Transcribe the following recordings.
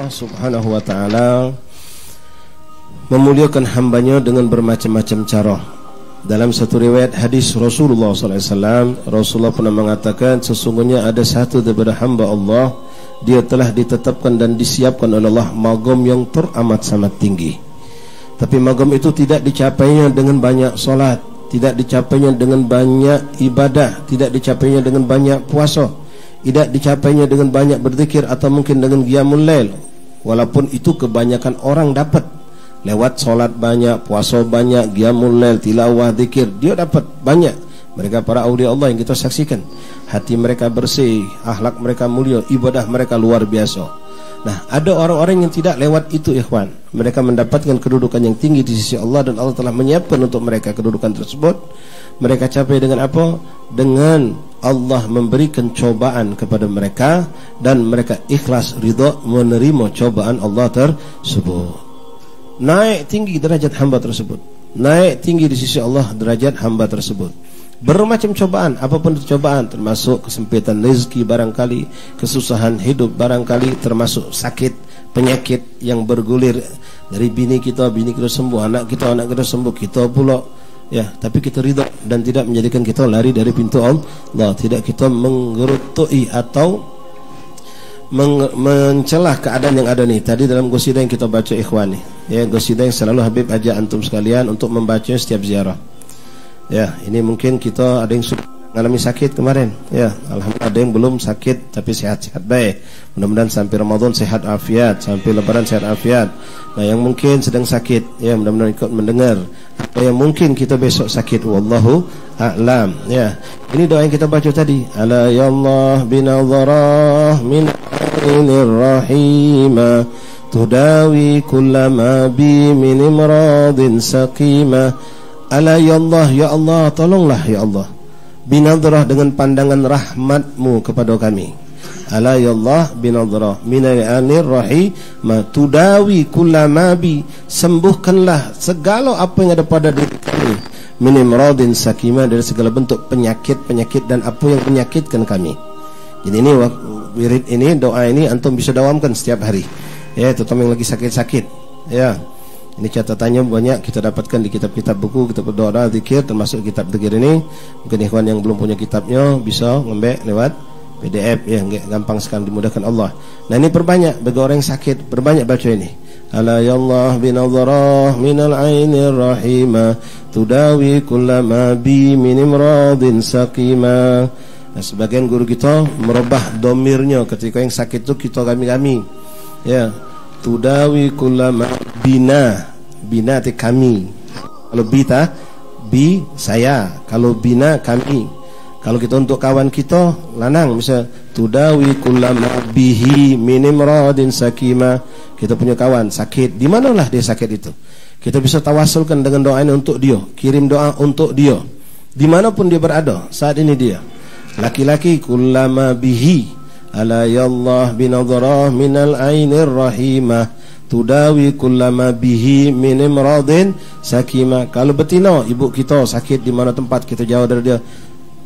Allah subhanahu wa ta'ala memuliakan hambanya dengan bermacam-macam cara. Dalam satu riwayat hadis Rasulullah SAW, Rasulullah pernah mengatakan, sesungguhnya ada satu daripada hamba Allah, dia telah ditetapkan dan disiapkan oleh Allah magam yang teramat sangat tinggi. Tapi magam itu tidak dicapainya dengan banyak solat, tidak dicapainya dengan banyak ibadah, tidak dicapainya dengan banyak puasa, tidak dicapainya dengan banyak berzikir atau mungkin dengan qiyamul lail. Walaupun itu kebanyakan orang dapat lewat solat banyak, puasa banyak, qiyamul lail, tilawah, zikir, dia dapat banyak. Mereka para awliya Allah yang kita saksikan, hati mereka bersih, akhlak mereka mulia, ibadah mereka luar biasa. Nah, ada orang-orang yang tidak lewat itu, ikhwan. Mereka mendapatkan kedudukan yang tinggi di sisi Allah, dan Allah telah menyiapkan untuk mereka kedudukan tersebut. Mereka capai dengan apa? Dengan Allah memberikan cobaan kepada mereka, dan mereka ikhlas ridha menerima cobaan Allah tersebut. Naik tinggi derajat hamba tersebut, naik tinggi di sisi Allah derajat hamba tersebut. Bermacam cobaan, apapun itu cobaan, termasuk kesempitan rezeki barangkali, kesusahan hidup barangkali, termasuk sakit, penyakit yang bergulir dari bini kita sembuh, anak kita sembuh, kita pula ya, tapi kita ridha dan tidak menjadikan kita lari dari pintu Allah, tidak kita menggerutui atau mencelah keadaan yang ada nih. Tadi dalam qasidah yang kita baca, ikhwani, ya, qasidah yang selalu Habib ajak antum sekalian untuk membaca setiap ziarah. Ya, ini mungkin kita ada yang sudah mengalami sakit kemarin. Ya, alhamdulillah ada yang belum sakit tapi sehat-sehat baik. Mudah-mudahan sampai Ramadan sehat afiat, sampai Lebaran sehat afiat. Nah, yang mungkin sedang sakit, ya, mudah-mudahan ikut mendengar. Apa yang mungkin kita besok sakit, wallahu a'lam. Ya, ini doa yang kita baca tadi. Ala ya Allah binadharah min ainir rahima tudawi kullama bi min imradin saqima. Ala ya Allah, tolonglah ya Allah, binadrah, dengan pandangan rahmatmu kepada kami. Ala ya Allah binadrah minal rahimah tudawi kullama bi, sembuhkanlah segala apa yang ada pada diri kami, min imradin sakimah, dari segala bentuk penyakit dan apa yang menyakitkan kami. Jadi ini wirid ini, doa ini antum bisa dawamkan setiap hari, ya, terutama yang lagi sakit-sakit, ya. Ini catatannya banyak kita dapatkan di kitab-kitab buku, kitab doa, zikir, termasuk kitab zikir ini. Mungkin ikhwan yang belum punya kitabnya bisa ngambil lewat PDF, ya, gampang sekali, dimudahkan Allah. Nah, ini perbanyak bagi orang yang sakit, perbanyak baca ini. Ala ya Allah binadharah minal ainir rahimah tudawi kullama bi min imradin saqima. Nah, sebagian guru kita merubah domirnya ketika yang sakit itu kita kami, ya. Tudawi kullama bina ti kami. Kalau bita bi saya, kalau bina kami. Kalau kita untuk kawan kita lanang, misal tudawi kullama bihi min imradin sakima. Kita punya kawan sakit, di manalah dia sakit itu, kita bisa tawasulkan dengan doa ini untuk dia, kirim doa untuk dia dimanapun dia berada saat ini. Dia laki-laki kullama bihi, ala ya Allah binadharah minal ainir rahimah tudawi kullama bihi min imradin sakimah. Kalau betina, ibu kita sakit di mana tempat, kita jauh dari dia,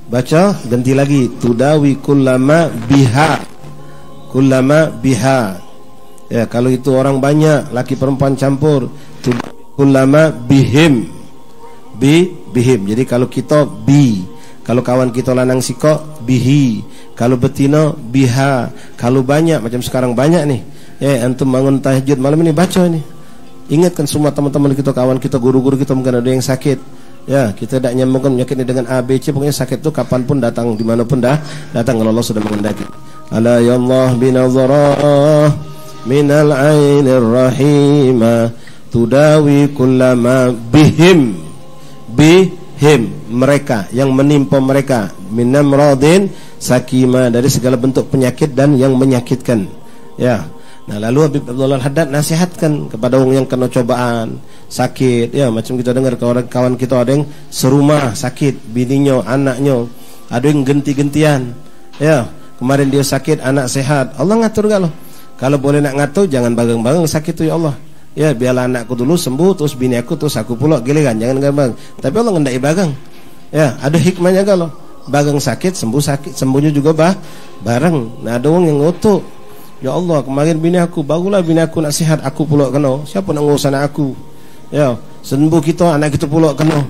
baca ganti lagi tudawi kullama biha, ya. Kalau itu orang banyak, laki perempuan campur, tudawi kullama bihim. Jadi kalau kita bi, kalau kawan kita lanang siko bihi, kalau betina biha. Kalau banyak, macam sekarang banyak nih, ya, antum bangun tahajud malam ini baca ini. Ingatkan semua teman-teman kita, kawan kita, guru-guru kita, mungkin ada yang sakit, ya, kita tidak nyambungkan penyakit ini dengan A, B, C. Pokoknya sakit itu kapanpun datang, dimanapun datang, kalau Allah sudah menghendaki. Ala ya Allah binadharah minal ainir rahimah tudawi kullama bihim, mereka, yang menimpa mereka, min amradin sakimah, dari segala bentuk penyakit dan yang menyakitkan, ya. Nah, lalu Habib Abdullah Al-Haddad nasihatkan kepada orang yang kena cobaan, sakit, ya, macam kita dengar kawan kita ada yang serumah sakit, bininya, anaknya, ada yang genti-gentian, ya. Kemarin dia sakit, anak sehat, Allah ngatur gak loh. Kalau boleh nak ngatur, jangan bagang-bagang sakit tu, ya Allah, ya, biarlah anakku dulu sembuh, terus bini aku, terus aku pula giliran, jangan gampang. Tapi Allah ngendai bagang, ya, ada hikmahnya gak loh. Bagang sakit, sembuhnya juga bareng. Nah, ada orang yang ngutuk, Ya Allah, kemarin bini aku, barulah bini aku nak sihat, aku pula kena. Siapa nak ngurus anak aku? Ya, sembuh kita, anak kita pula kena.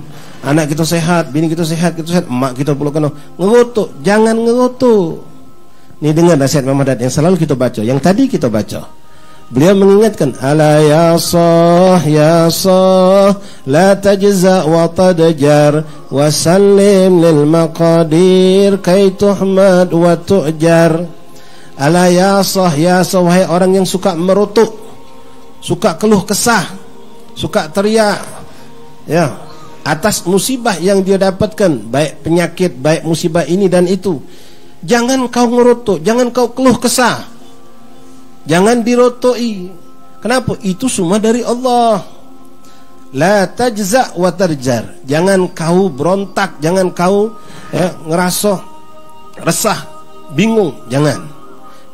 Anak kita sehat, bini kita sehat, mak kita pula kena. Ngerotok, jangan ngerotok. Ni dengar nasihat Imam Haddad yang selalu kita baca, yang tadi kita baca. Beliau mengingatkan, ala ya sah, la tajza wa tadjar, wa sallim lil maqadir, kay tuhmad wa tu'jar. Ala ya sah, wahai orang yang suka merotok, suka keluh kesah, suka teriak, ya, atas musibah yang dia dapatkan, baik penyakit, baik musibah ini dan itu. Jangan kau ngerotok, jangan kau keluh kesah, jangan dirotoi. Kenapa? Itu semua dari Allah. La tajza wa tarjar. Jangan kau berontak, jangan kau ngerasa resah, bingung, jangan.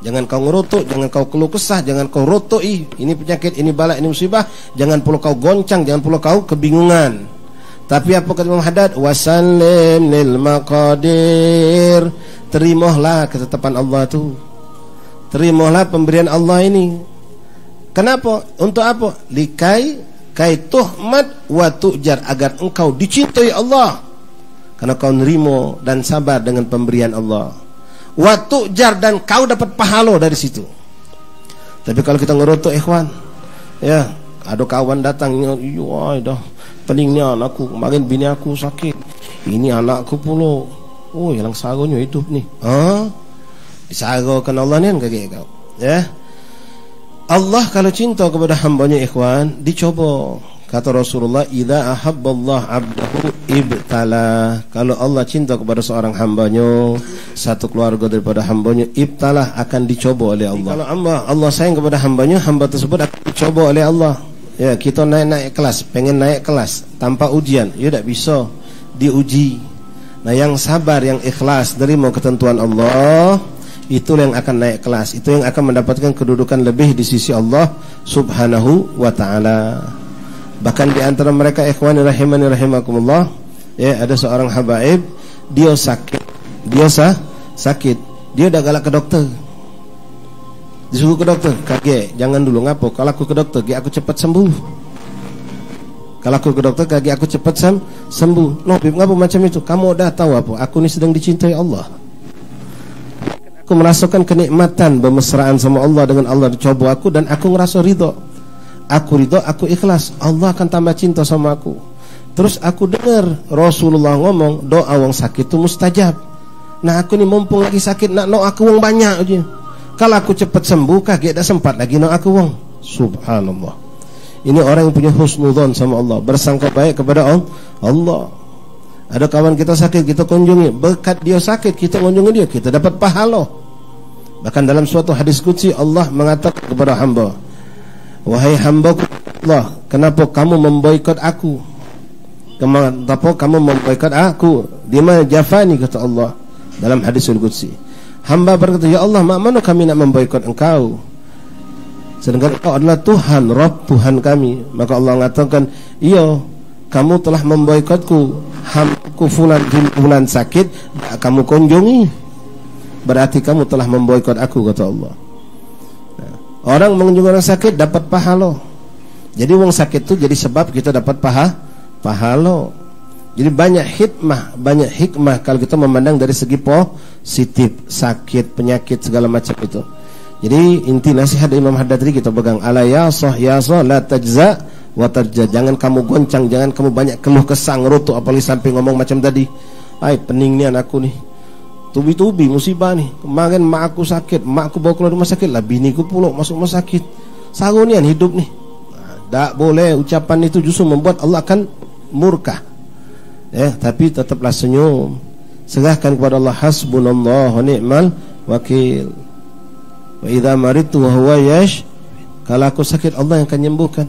Jangan kau ngerotok, jangan kau keluh kesah, jangan kau rotoi. Ini penyakit, ini bala, ini musibah. Jangan pula kau goncang, jangan pula kau kebingungan. Tapi apa kata Imam Haddad? Wasallim lil maqadir. Terimalah ketetapan Allah itu. Terimalah pemberian Allah ini. Kenapa? Untuk apa? Likai kai tuhmad wa tu'jar, agar engkau dicintai Allah. Karena kau nerimo dan sabar dengan pemberian Allah. Wa tu'jar, dan kau dapat pahala dari situ. Tapi kalau kita ngerotok ikhwan, ya, ada kawan datang, iya dah peningnya anakku, kemarin bini aku sakit, ini anakku pula, oh yang sagonya hidup nih. Disagakan Allah ni kan kaki kau. Ya, Allah kalau cinta kepada hambanya ikhwan, dicoba. Kata Rasulullah, idza ahabballah 'abdahu ibtala. Kalau Allah cinta kepada seorang hambanya, satu keluarga daripada hambanya, ibtalah, akan dicoba oleh Allah. Kalau Allah sayang kepada hambanya, hamba tersebut akan dicoba oleh Allah. Ya, kita naik kelas, pengen naik kelas tanpa ujian, ya tidak bisa, diuji. Nah, yang sabar, yang ikhlas nerima ketentuan Allah, itulah yang akan naik kelas, itu yang akan mendapatkan kedudukan lebih di sisi Allah Subhanahu wa ta'ala. Bahkan di antara mereka ikhwani rahimani rahimakumullah, ya, ada seorang habaib, dia sakit. Dia dah galak ke dokter. Disuruh ke dokter, kakek, jangan dulu ngapo. Kalau aku ke dokter, aku cepat sembuh. Kalau aku ke dokter, aku cepat sembuh. Loh, ngapa macam itu? Kamu udah tahu apa? Aku ni sedang dicintai Allah. Aku merasakan kenikmatan bermesraan sama Allah, dengan Allah dicoba aku, dan aku ngerasa ridho. Aku ridho, aku ikhlas, Allah akan tambah cinta sama aku. Terus aku dengar Rasulullah ngomong, doa wong sakit itu mustajab. Nah, aku ni mumpung lagi sakit, nak aku wong banyak aja. Kalau aku cepat sembuh, kaki dah sempat lagi nak aku wong. Subhanallah. Ini orang yang punya husnudzon sama Allah, bersangka baik kepada Allah. Ada kawan kita sakit, kita kunjungi, berkat dia sakit, kita kunjungi dia, kita dapat pahala. Bahkan dalam suatu hadis qudsi, Allah mengatakan kepada hamba, wahai hambaku Allah, kenapa kamu memboikot aku? Kenapa kamu memboikot aku? Dia mana jafani, kata Allah dalam hadisul qudsi. Hamba berkata, ya Allah, mak mana kami nak memboikot engkau, sedangkan engkau adalah Tuhan, Rabb, Tuhan kami. Maka Allah mengatakan, iya, kamu telah memboikotku. Hambaku fulan sakit, kamu kunjungi, berarti kamu telah memboikot aku, kata Allah. Orang mengunjungi orang sakit dapat pahala. Jadi orang sakit itu jadi sebab kita dapat pahala. Jadi banyak hikmah kalau kita memandang dari segi positif, sakit, penyakit, segala macam itu. Jadi inti nasihat Imam Haddad tadi kita pegang, ala ya sah la tajza wa tarja. Jangan kamu goncang, jangan kamu banyak keluh kesah, ngerutuk, apalagi sampai ngomong macam tadi. Ai, pening ni anakku ni, tubi-tubi musibah ni. Kemarin mak aku sakit, mak aku bawa keluar rumah sakit lah, bini ku pula masuk rumah sakit. Sarunian hidup ni. Tak boleh, ucapan itu justru membuat Allah akan murka. Tapi tetaplah senyum. Serahkan kepada Allah, hasbunallah wa ni'mal wakil. Wa idza maridtu wa huwa kalau aku sakit, Allah yang akan menyembuhkan.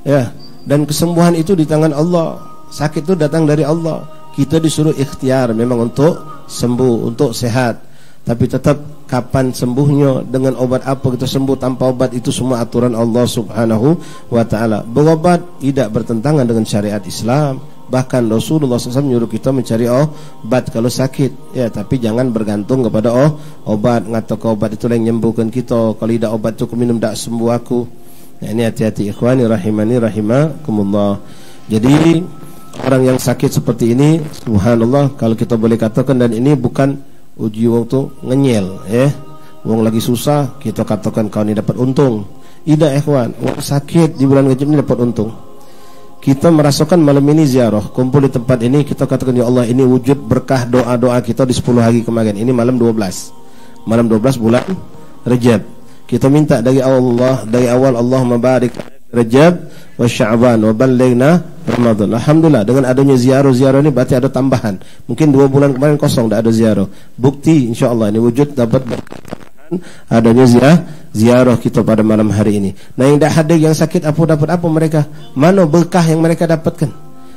Ya, dan kesembuhan itu di tangan Allah. Sakit itu datang dari Allah. Kita disuruh ikhtiar memang untuk sembuh, untuk sehat. Tapi tetap kapan sembuhnya, dengan obat apa kita sembuh, tanpa obat, itu semua aturan Allah Subhanahu wa ta'ala. Berobat tidak bertentangan dengan syariat Islam. Bahkan Rasulullah SAW menyuruh kita mencari obat kalau sakit. Ya, tapi jangan bergantung kepada obat. Ngatakan obat itu yang menyembuhkan kita. Kalau tidak obat itu aku minum tak sembuh aku. Ya, ini hati-hati ikhwani rahimani rahimakumullah. Jadi orang yang sakit seperti ini, subhanallah, kalau kita boleh katakan, dan ini bukan uji wong tu ngenyel, ya. Wong lagi susah, kita katakan kau ni dapat untung. Tidak ikhwan, wong sakit di bulan Rajab ini dapat untung. Kita merasakan malam ini ziarah, kumpul di tempat ini, kita katakan ya Allah, ini wujud berkah doa-doa kita di 10 hari kemarin. Ini malam 12. Malam 12 bulan Rajab. Kita minta dari awal Allahumma barik Rajab wa Sya'ban wa ballighna Ramadan. Alhamdulillah, dengan adanya ziarah ini berarti ada tambahan. Mungkin 2 bulan kemarin kosong, tidak ada ziarah. Bukti insyaallah ini wujud dapat adanya ziarah kita pada malam hari ini. Nah, yang tidak hadir, yang sakit dapat apa mereka? Mana berkah yang mereka dapatkan?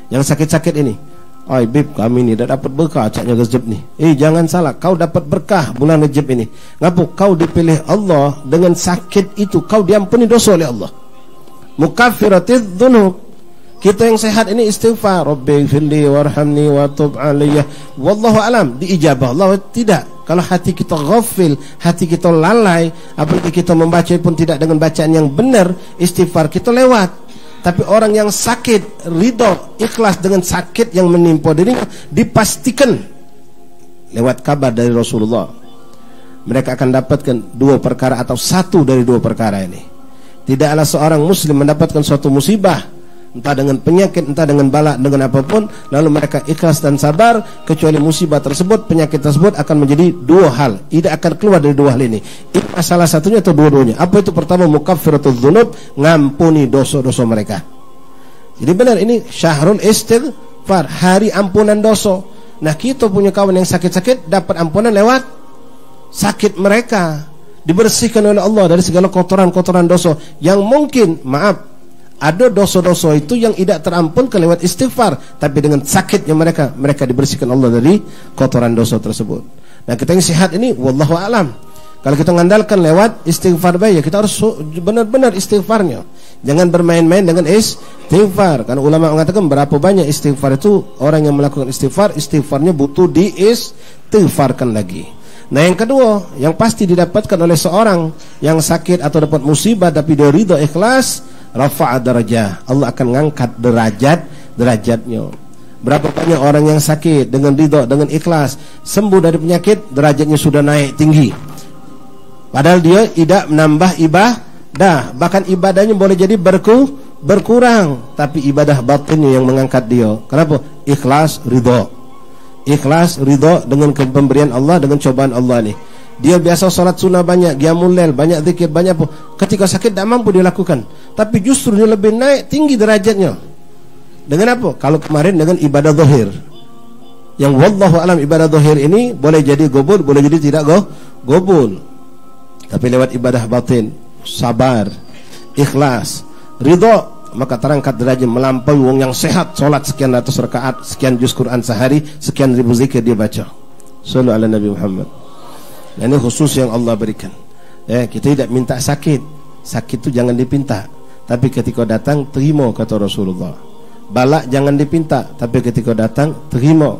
Yang sakit-sakit ini, "Oi bib, kami ni dah dapat berkah acaknya Rajab ni." Jangan salah, kau dapat berkah bulan Rajab ini. Ngapa? Kau dipilih Allah, dengan sakit itu kau diampuni dosa oleh Allah. Mukaffiratidz dzunub. Kita yang sehat ini istighfar, Rabbighfirli warhamni wa tub alayya. Wallahu alam, diijabah Allah tidak. Kalau hati kita ghafil, hati kita lalai, apalagi kita membaca pun tidak dengan bacaan yang benar, istighfar kita lewat. Tapi orang yang sakit, ridho, ikhlas dengan sakit yang menimpa dirinya, dipastikan lewat kabar dari Rasulullah, mereka akan dapatkan 2 perkara atau 1 dari 2 perkara ini. Tidaklah seorang muslim mendapatkan suatu musibah, entah dengan penyakit, entah dengan bala, dengan apapun, lalu mereka ikhlas dan sabar, kecuali musibah tersebut, penyakit tersebut akan menjadi 2 hal. Tidak akan keluar dari 2 hal ini. Itu salah satunya atau dua-duanya. Apa itu? Pertama, mukaffiratudz dzunub, ngampuni dosa-dosa mereka. Jadi benar, ini syahrul istighfar, hari ampunan dosa. Nah, kita punya kawan yang sakit-sakit dapat ampunan lewat sakit mereka, dibersihkan oleh Allah dari segala kotoran-kotoran dosa yang mungkin, maaf, ada dosa-dosa itu yang tidak terampunkan lewat istighfar, tapi dengan sakitnya mereka dibersihkan Allah dari kotoran dosa tersebut. Nah, kita yang sehat ini wallahu alam, kalau kita mengandalkan lewat istighfar baik, kita harus benar-benar istighfarnya. Jangan bermain-main dengan istighfar. Karena ulama mengatakan berapa banyak istighfar itu, orang yang melakukan istighfarnya butuh diistighfarkan lagi. Nah, yang kedua, yang pasti didapatkan oleh seorang yang sakit atau dapat musibah tapi dia ridha ikhlas, rafa'a darajah. Allah akan mengangkat derajatnya. Berapa banyak orang yang sakit dengan ridha, dengan ikhlas, sembuh dari penyakit, derajatnya sudah naik tinggi. Padahal dia tidak menambah ibadah, bahkan ibadahnya boleh jadi berkurang, tapi ibadah batinnya yang mengangkat dia. Kenapa? Ikhlas, ridha. Ikhlas, ridha dengan pemberian Allah, dengan cobaan Allah ni. Dia biasa salat sunnah banyak, qiyamul lail banyak, zikir banyak apa. Ketika sakit tak mampu dia lakukan, tapi justru dia lebih naik tinggi derajatnya. Dengan apa? Kalau kemarin dengan ibadah zahir, yang wallahu alam ibadah zahir ini boleh jadi gobul, boleh jadi tidak gobul. Tapi lewat ibadah batin, sabar, ikhlas, ridha, maka terangkat derajat melampaui wong yang sehat, solat sekian ratus rakaat, sekian juz Quran sehari, sekian ribu zikir dia baca. Sallu ala Nabi Muhammad. Nah, ini khusus yang Allah berikan. Kita tidak minta sakit. Sakit itu jangan dipinta, tapi ketika datang terima, kata Rasulullah. Bala jangan dipinta, tapi ketika datang terima.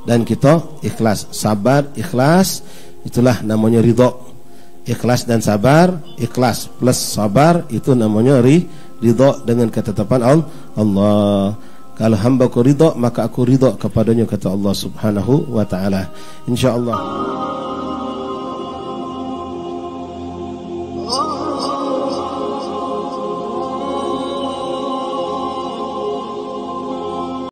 Dan kita ikhlas, sabar, ikhlas, itulah namanya ridha. Ikhlas dan sabar, ikhlas plus sabar, itu namanya ridha dengan ketetapan Allah. Kalau hambaku ridha, maka aku ridha kepadanya, kata Allah Subhanahu wa ta'ala. InsyaAllah.